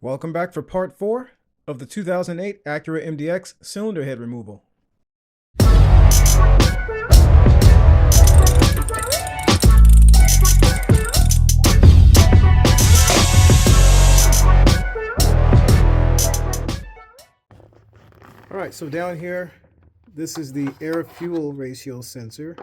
Welcome back for part 4 of the 2008 Acura MDX cylinder head removal. Alright, so down here, this is the air-fuel ratio sensor.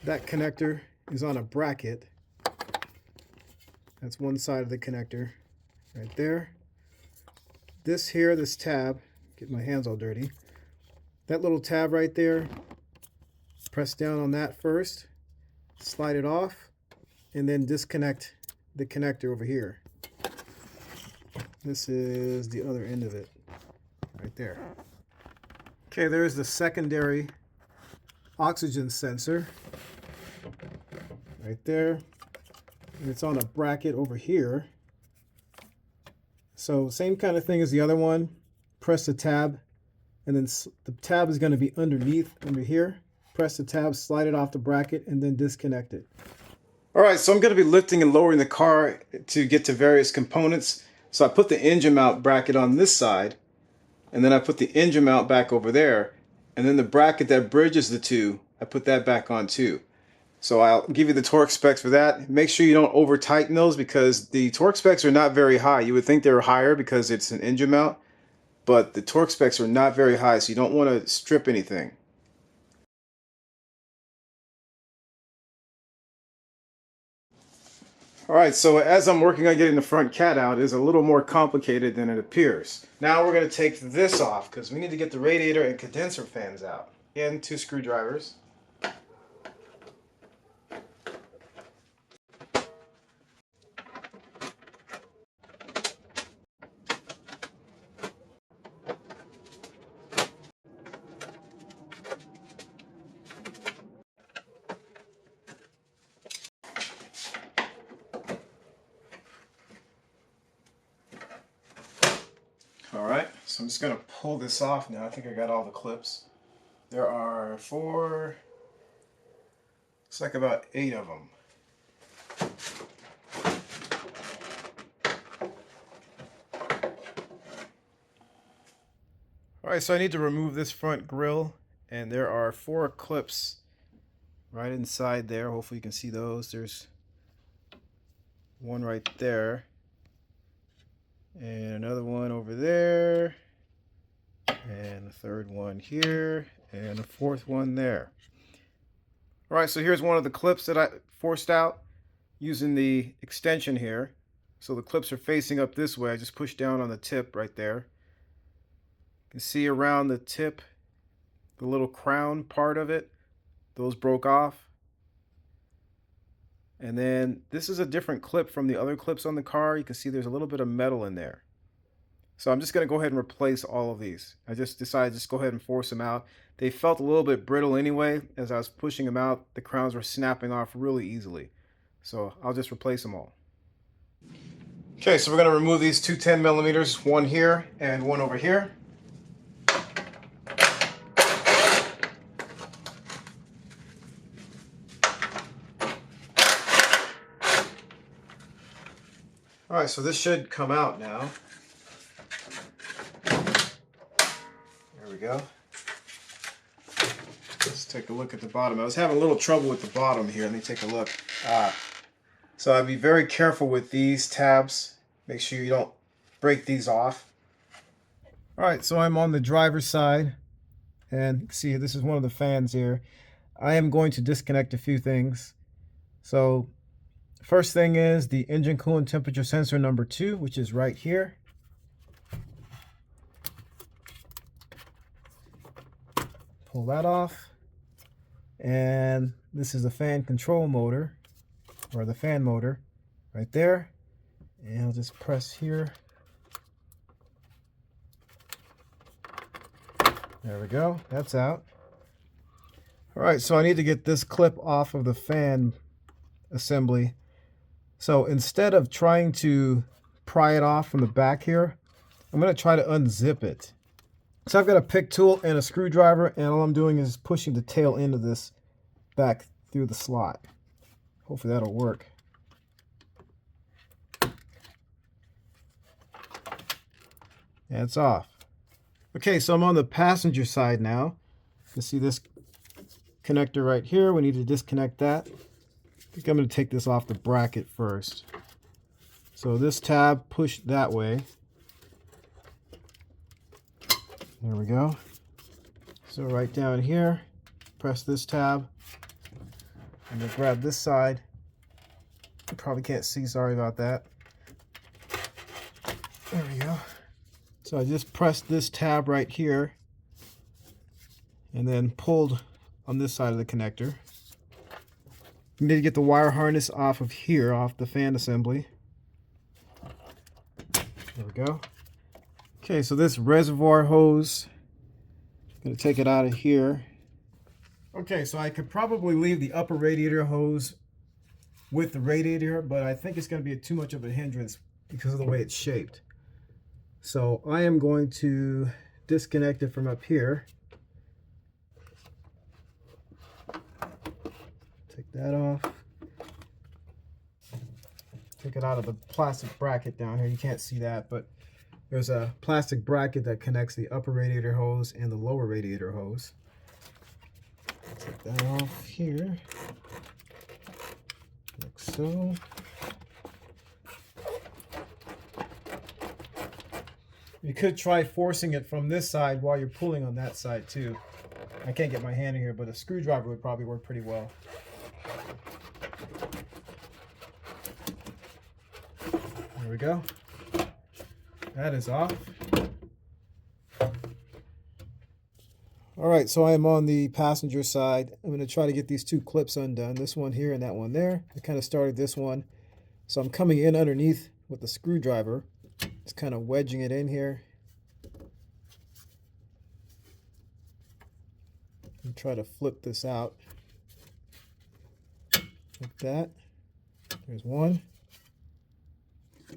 That connector is on a bracket. That's one side of the connector right there. This here, this tab, get my hands all dirty. That little tab right there, press down on that first, slide it off, and then disconnect the connector over here. This is the other end of it, right there. Okay, there's the secondary oxygen sensor, right there. And it's on a bracket over here. So same kind of thing as the other one. Press the tab, and then the tab is going to be underneath under here. Press the tab, slide it off the bracket, and then disconnect it. All right, so I'm going to be lifting and lowering the car to get to various components. So I put the engine mount bracket on this side, and then I put the engine mount back over there, and then the bracket that bridges the two, I put that back on too. So I'll give you the torque specs for that. Make sure you don't over tighten those because the torque specs are not very high. You would think they were higher because it's an engine mount, but the torque specs are not very high, so you don't want to strip anything. Alright, so as I'm working on getting the front cat out, it's a little more complicated than it appears. Now we're going to take this off because we need to get the radiator and condenser fans out. Again, 2 screwdrivers. Alright, so I'm just going to pull this off now. I think I got all the clips. There are 4, looks like about 8 of them. Alright, so I need to remove this front grille, and there are 4 clips right inside there. Hopefully you can see those. There's one right there. And another one over there, and a third one here, and a 4th one there. All right, so here's one of the clips that I forced out using the extension here. So the clips are facing up this way. I just pushed down on the tip right there. You can see around the tip, the little crown part of it, those broke off. And then this is a different clip from the other clips on the car. You can see there's a little bit of metal in there. So I'm just going to go ahead and replace all of these. I just decided to just go ahead and force them out. They felt a little bit brittle anyway. As I was pushing them out, the crowns were snapping off really easily. So I'll just replace them all. Okay, so we're going to remove these 2 10mm, one here and one over here. Alright, so this should come out now. There we go. Let's take a look at the bottom. I was having a little trouble with the bottom here. Let me take a look. So I'd be very careful with these tabs. Make sure you don't break these off. Alright, so I'm on the driver's side. And you can see this is one of the fans here. I am going to disconnect a few things. So first thing is the engine coolant temperature sensor number 2, which is right here. Pull that off. And this is the fan control motor, or the fan motor, right there. And I'll just press here. There we go, that's out. All right, so I need to get this clip off of the fan assembly. So instead of trying to pry it off from the back here, I'm going to try to unzip it. So I've got a pick tool and a screwdriver, and all I'm doing is pushing the tail end of this back through the slot. Hopefully that'll work. And it's off. Okay, so I'm on the passenger side now. You see this connector right here. We need to disconnect that. I think I'm going to take this off the bracket first. So this tab pushed that way. There we go. So right down here, press this tab. I'm going to grab this side. You probably can't see, sorry about that. There we go. So I just pressed this tab right here and then pulled on this side of the connector. You need to get the wire harness off of here, off the fan assembly. There we go. Okay, so this reservoir hose, I'm going to take it out of here. Okay, so I could probably leave the upper radiator hose with the radiator, but I think it's going to be too much of a hindrance because of the way it's shaped. So I am going to disconnect it from up here. Take that off. Take it out of the plastic bracket down here. You can't see that, but there's a plastic bracket that connects the upper radiator hose and the lower radiator hose. Take that off here, like so. You could try forcing it from this side while you're pulling on that side too. I can't get my hand in here, but a screwdriver would probably work pretty well. There we go. That is off. All right, so I am on the passenger side. I'm going to try to get these two clips undone, this one here and that one there. I kind of started this one. So I'm coming in underneath with the screwdriver. Just kind of wedging it in here. And try to flip this out. Like that. There's one.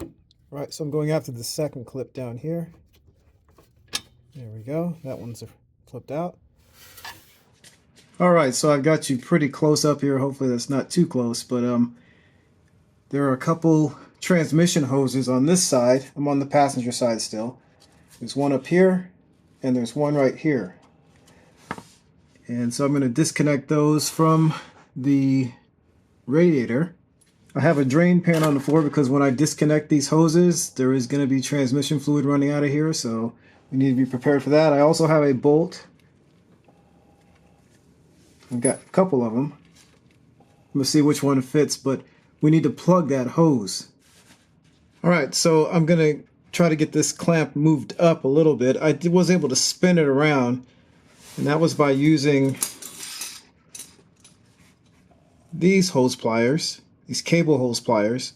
All right, so I'm going after the second clip down here. There we go. That one's flipped out. All right, so I've got you pretty close up here. Hopefully that's not too close, but there are a couple transmission hoses on this side. I'm on the passenger side still. There's one up here and there's one right here. And so I'm going to disconnect those from the radiator. I have a drain pan on the floor because when I disconnect these hoses, there is going to be transmission fluid running out of here, so we need to be prepared for that. I also have a bolt. I've got a couple of them. I'm going to see which one fits, but we need to plug that hose. Alright, so I'm going to try to get this clamp moved up a little bit. I was able to spin it around, and that was by using these hose pliers, these cable hose pliers.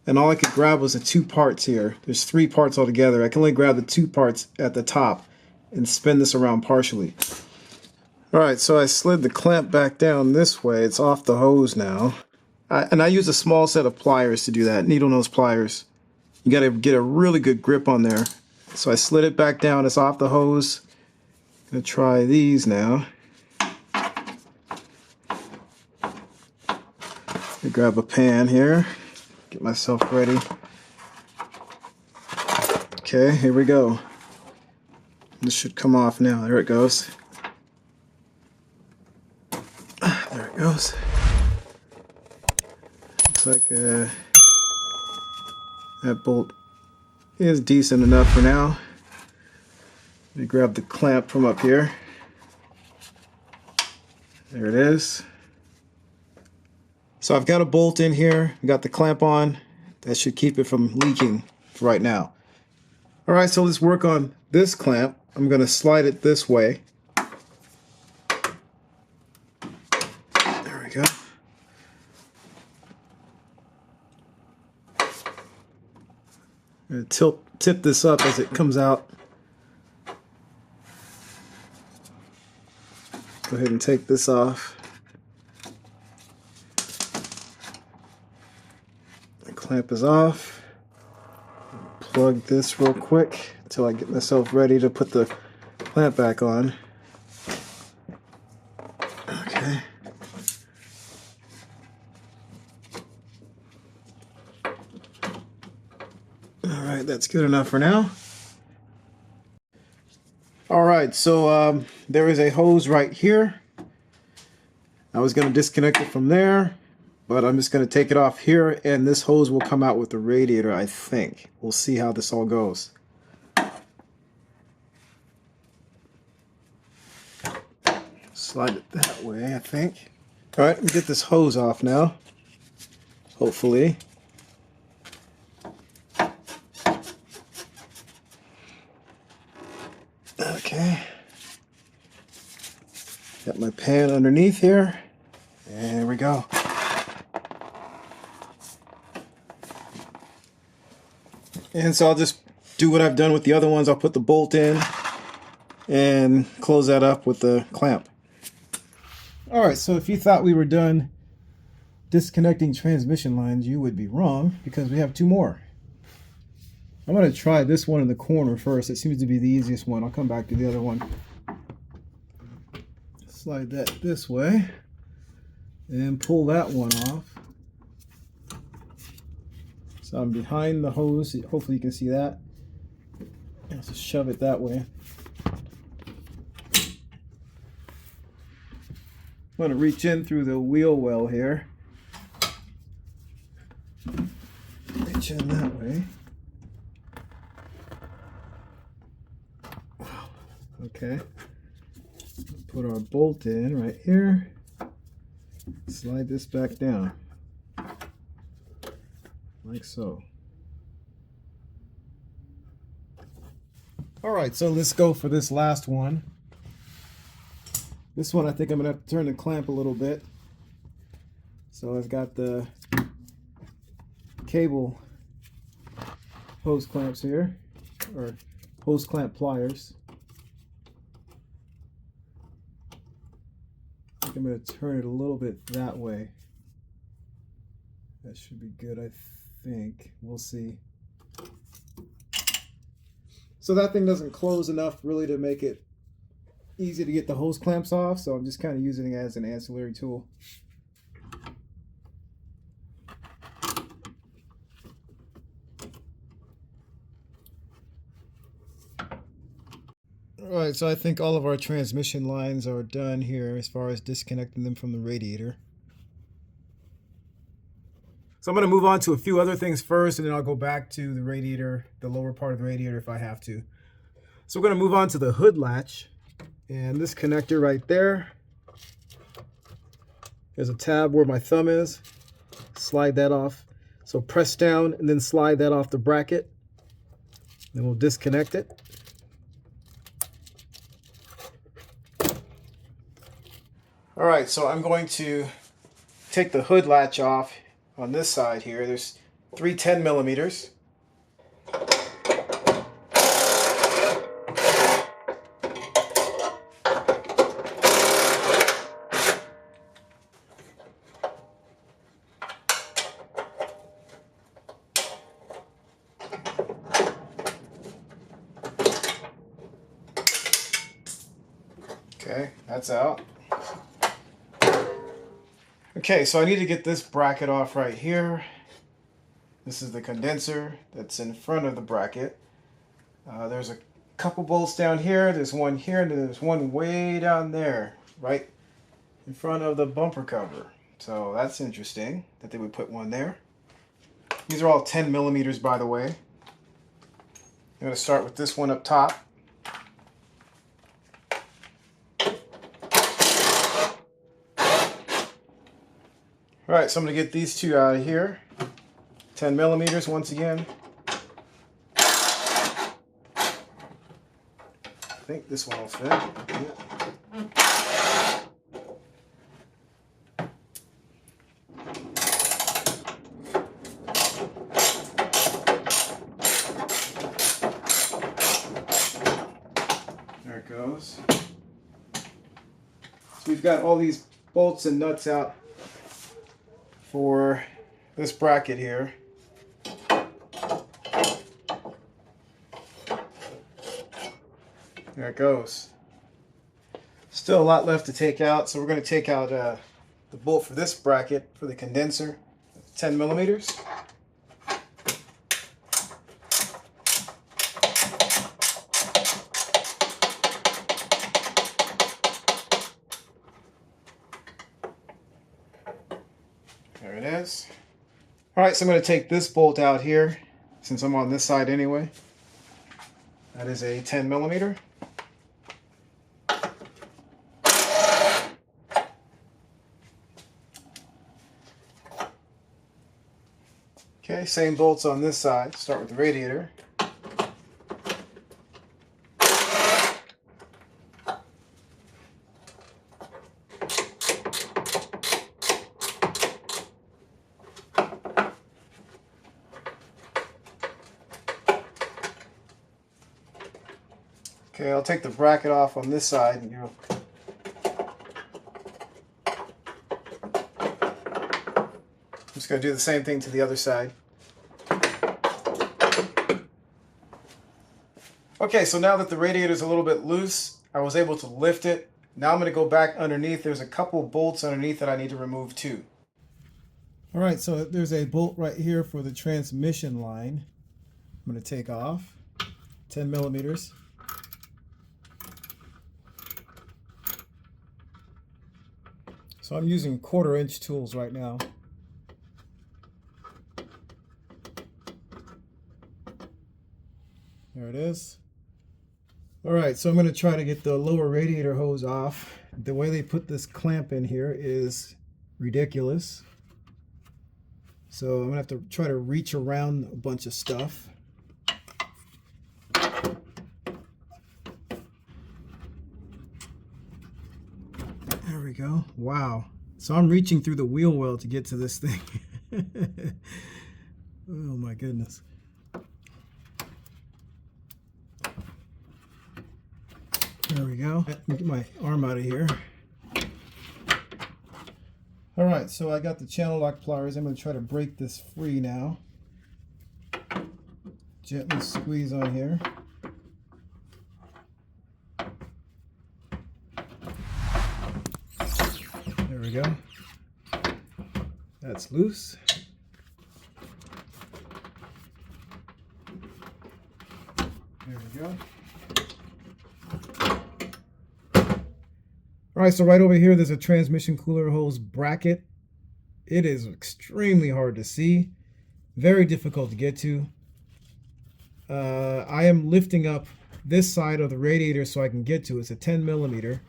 And all I could grab was the two parts here. There's three parts altogether. I can only grab the two parts at the top and spin this around partially. Alright, so I slid the clamp back down this way. It's off the hose now. And I use a small set of pliers to do that, needle nose pliers. You got to get a really good grip on there. So I slid it back down. It's off the hose. I'm going to try these now. I grab a pan here. Get myself ready. Okay, here we go. This should come off now. There it goes. There it goes. Looks like that bolt is decent enough for now. Let me grab the clamp from up here. There it is. So I've got a bolt in here. I got the clamp on. That should keep it from leaking for right now. Alright, so let's work on this clamp. I'm going to slide it this way. There we go. I'm going to tip this up as it comes out. Go ahead and take this off. The clamp is off. Plug this real quick until I get myself ready to put the clamp back on. Okay. Alright, that's good enough for now. right, so there is a hose right here. I was going to disconnect it from there, but I'm just going to take it off here, and this hose will come out with the radiator, I think. We'll see how this all goes. Slide it that way, I think. All right, let me get this hose off now, hopefully. Okay. Got my pan underneath here. And there we go. And so I'll just do what I've done with the other ones. I'll put the bolt in and close that up with the clamp. All right, so if you thought we were done disconnecting transmission lines, you would be wrong, because we have two more. I'm going to try this one in the corner first. It seems to be the easiest one. I'll come back to the other one. Slide that this way and pull that one off. So I'm behind the hose. Hopefully you can see that. I'll just shove it that way. I'm going to reach in through the wheel well here. Reach in that way. Okay. Put our bolt in right here. Slide this back down. Like so. Alright, so let's go for this last one. This one I think I'm going to have to turn the clamp a little bit. So I've got the cable hose clamps here, or hose clamp pliers. I think I'm going to turn it a little bit that way. That should be good, I think. We'll see. So that thing doesn't close enough really to make it easy to get the hose clamps off, so I'm just kind of using it as an ancillary tool. Alright, so I think all of our transmission lines are done here as far as disconnecting them from the radiator. So I'm going to move on to a few other things first, and then I'll go back to the radiator, the lower part of the radiator if I have to. So we're going to move on to the hood latch. And this connector right there, there's a tab where my thumb is. Slide that off. So press down and then slide that off the bracket. Then we'll disconnect it. All right, so I'm going to take the hood latch off on this side here. There's 3 10 millimeters. Okay, that's out. Okay, so I need to get this bracket off right here. This is the condenser that's in front of the bracket. There's a couple bolts down here. There's one here, and there's one way down there, right in front of the bumper cover. So that's interesting that they would put one there. These are all 10 millimeters, by the way. I'm going to start with this one up top. All right, so I'm going to get these two out of here. 10 millimeters once again. I think this one will fit. Yeah. There it goes. So we've got all these bolts and nuts out for this bracket here. There it goes. Still a lot left to take out, so we're going to take out the bolt for this bracket for the condenser, 10 millimeters. All right, so I'm going to take this bolt out here since I'm on this side anyway. That is a 10 millimeter. Okay, same bolts on this side. Start with the radiator. Okay, I'll take the bracket off on this side. And I'm just going to do the same thing to the other side. Okay, so now that the radiator is a little bit loose, I was able to lift it. Now I'm going to go back underneath. There's a couple bolts underneath that I need to remove too. All right, so there's a bolt right here for the transmission line. I'm going to take off 10 millimeters. So I'm using 1/4 inch tools right now. There it is. All right, so I'm going to try to get the lower radiator hose off. The way they put this clamp in here is ridiculous. So I'm going to have to try to reach around a bunch of stuff. There we go. Wow. So I'm reaching through the wheel well to get to this thing. Oh my goodness. There we go. Let me get my arm out of here. All right, so I got the channel lock pliers. I'm going to try to break this free now. Gently squeeze on here. There we go. That's loose. There we go. All right, so right over here, there's a transmission cooler hose bracket. It is extremely hard to see, very difficult to get to. I am lifting up this side of the radiator so I can get to it. It's a 10 millimeter.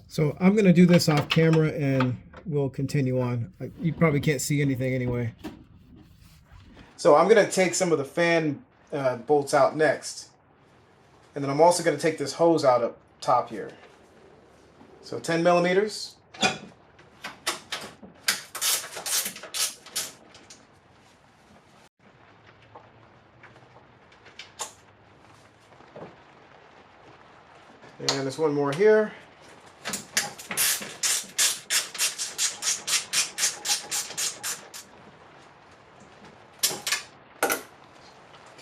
So I'm going to do this off camera and we'll continue on. You probably can't see anything anyway. So I'm going to take some of the fan bolts out next. And then I'm also going to take this hose out up top here. So 10 millimeters. And there's one more here.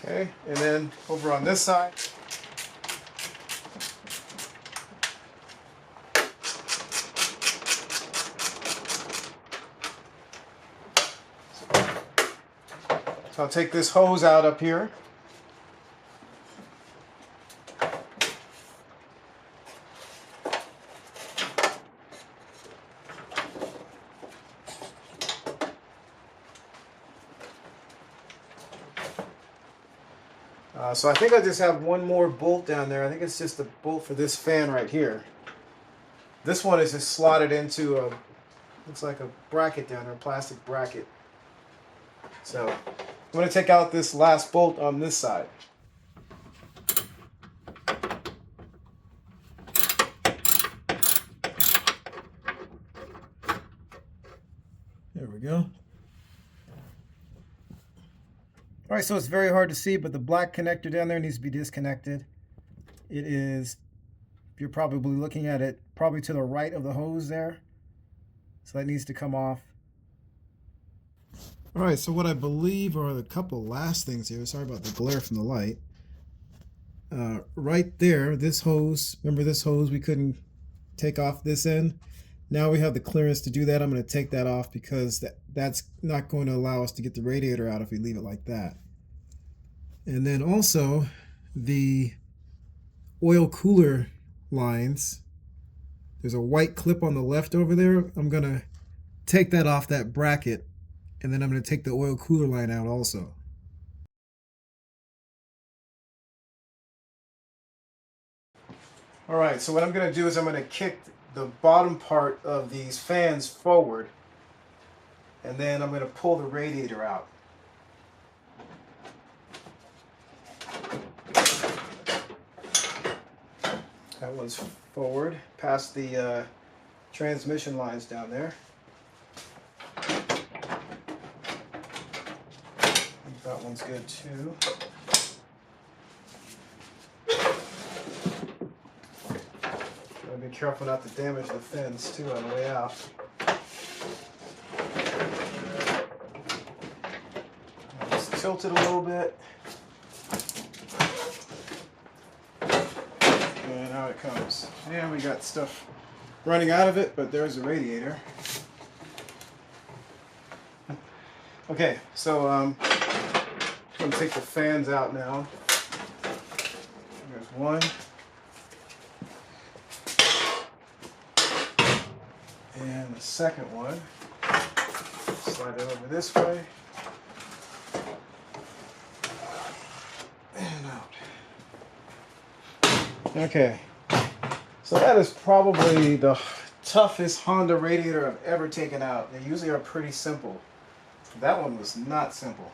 Okay, and then over on this side. So I'll take this hose out up here. So I think I just have one more bolt down there. I think it's just the bolt for this fan right here. This one is just slotted into a, looks like a bracket down there, a plastic bracket. So I'm going to take out this last bolt on this side. There we go. All right, so it's very hard to see, but the black connector down there needs to be disconnected. It is, you're probably looking at it, probably to the right of the hose there. So that needs to come off. All right, so what I believe are the couple last things here. Sorry about the glare from the light. Right there, this hose, remember this hose, we couldn't take off this end. Now we have the clearance to do that. I'm going to take that off because that's not going to allow us to get the radiator out if we leave it like that. And then also the oil cooler lines. There's a white clip on the left over there. I'm going to take that off that bracket, and then I'm going to take the oil cooler line out also. All right, so what I'm going to do is I'm going to kick the bottom part of these fans forward, and then I'm going to pull the radiator out. That one's forward, past the transmission lines down there. That one's good too. Gotta be careful not to damage the fins too on the way out. Just tilt it a little bit. And out it comes. And we got stuff running out of it, but there's a radiator. Okay, so I'm going to take the fans out now. There's one. And the second one. Slide it over this way. And out. Okay. So that is probably the toughest Honda radiator I've ever taken out. They usually are pretty simple. That one was not simple.